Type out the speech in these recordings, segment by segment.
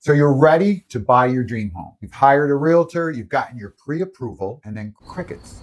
So you're ready to buy your dream home. You've hired a realtor, you've gotten your pre-approval, and then crickets.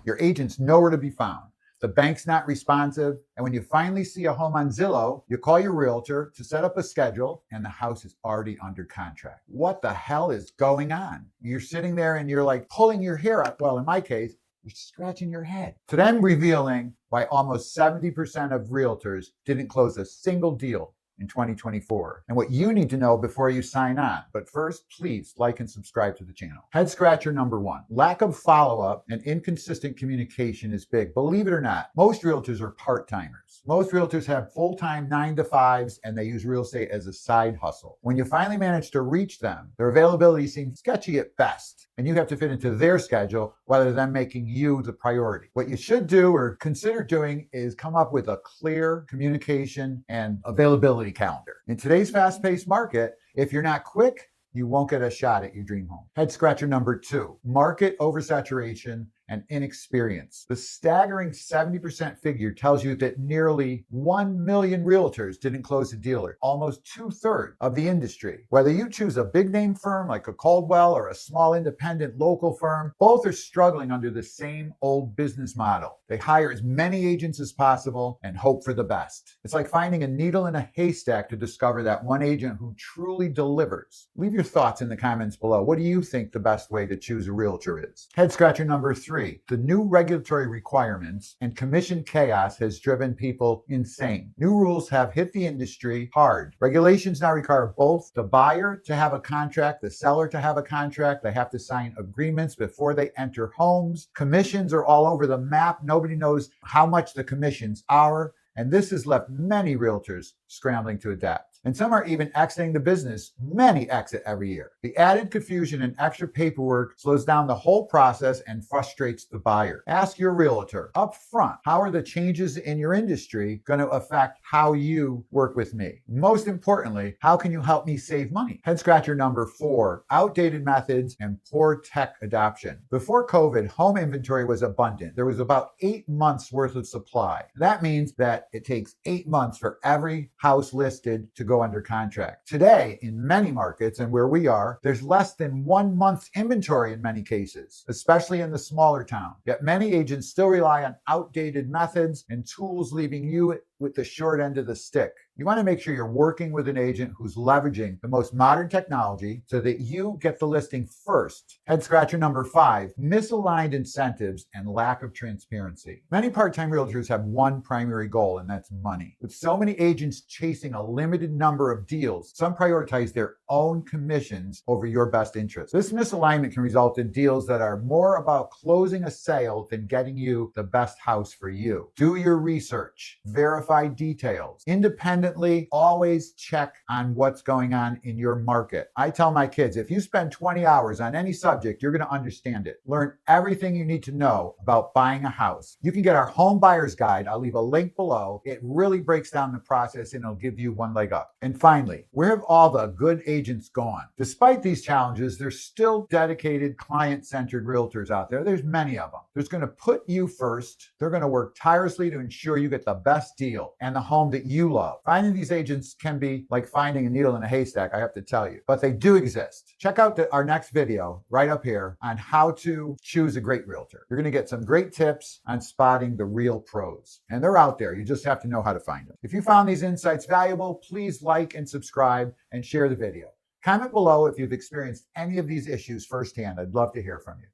Your agent's nowhere to be found. The bank's not responsive, and when you finally see a home on Zillow, you call your realtor to set up a schedule, and the house is already under contract. What the hell is going on? You're sitting there and you're like pulling your hair out. Well, in my case, you're scratching your head. Today I'm revealing why almost 70% of realtors didn't close a single deal in 2024 and what you need to know before you sign on. But first, please like and subscribe to the channel. Head scratcher number one, lack of follow-up and inconsistent communication is big. Believe it or not, most realtors are part-timers. Most realtors have full-time 9-to-5s and they use real estate as a side hustle. When you finally manage to reach them, their availability seems sketchy at best, and you have to fit into their schedule rather than making you the priority. What you should do or consider doing is come up with a clear communication and availability calendar. In today's fast-paced market, if you're not quick, you won't get a shot at your dream home. Head scratcher number two, market oversaturation and inexperience. The staggering 70% figure tells you that nearly 1 million realtors didn't close a deal, almost 2/3 of the industry. Whether you choose a big name firm like a Caldwell or a small independent local firm, both are struggling under the same old business model. They hire as many agents as possible and hope for the best. It's like finding a needle in a haystack to discover that one agent who truly delivers. Leave your thoughts in the comments below. What do you think the best way to choose a realtor is? Head scratcher number three, the new regulatory requirements and commission chaos has driven people insane. New rules have hit the industry hard. Regulations now require both the buyer to have a contract, the seller to have a contract. They have to sign agreements before they enter homes. Commissions are all over the map. Nobody knows how much the commissions are. And this has left many realtors scrambling to adapt. And some are even exiting the business. Many exit every year. The added confusion and extra paperwork slows down the whole process and frustrates the buyer. Ask your realtor up front, how are the changes in your industry going to affect how you work with me? Most importantly, how can you help me save money? Head scratcher number four, outdated methods and poor tech adoption. Before COVID, home inventory was abundant. There was about 8 months worth of supply. That means that it takes 8 months for every house listed to go under contract. Today, in many markets and where we are, there's less than 1 month's inventory in many cases, especially in the smaller town. Yet many agents still rely on outdated methods and tools, leaving you with the short end of the stick. You want to make sure you're working with an agent who's leveraging the most modern technology so that you get the listing first. Head scratcher number five, misaligned incentives and lack of transparency. Many part-time realtors have one primary goal, and that's money. With so many agents chasing a limited number of deals, some prioritize their own commissions over your best interest. This misalignment can result in deals that are more about closing a sale than getting you the best house for you. Do your research, verify details. Independently, always check on what's going on in your market. I tell my kids, if you spend 20 hours on any subject, you're going to understand it. Learn everything you need to know about buying a house. You can get our home buyer's guide. I'll leave a link below. It really breaks down the process and it'll give you one leg up. And finally, where have all the good agents gone? Despite these challenges, there's still dedicated client-centered realtors out there. There's many of them. There's going to put you first. They're going to work tirelessly to ensure you get the best deal and the home that you love. Finding these agents can be like finding a needle in a haystack, I have to tell you, but they do exist. Check out our next video right up here on how to choose a great realtor. You're going to get some great tips on spotting the real pros, and they're out there. You just have to know how to find them. If you found these insights valuable, please like and subscribe and share the video. Comment below if you've experienced any of these issues firsthand. I'd love to hear from you.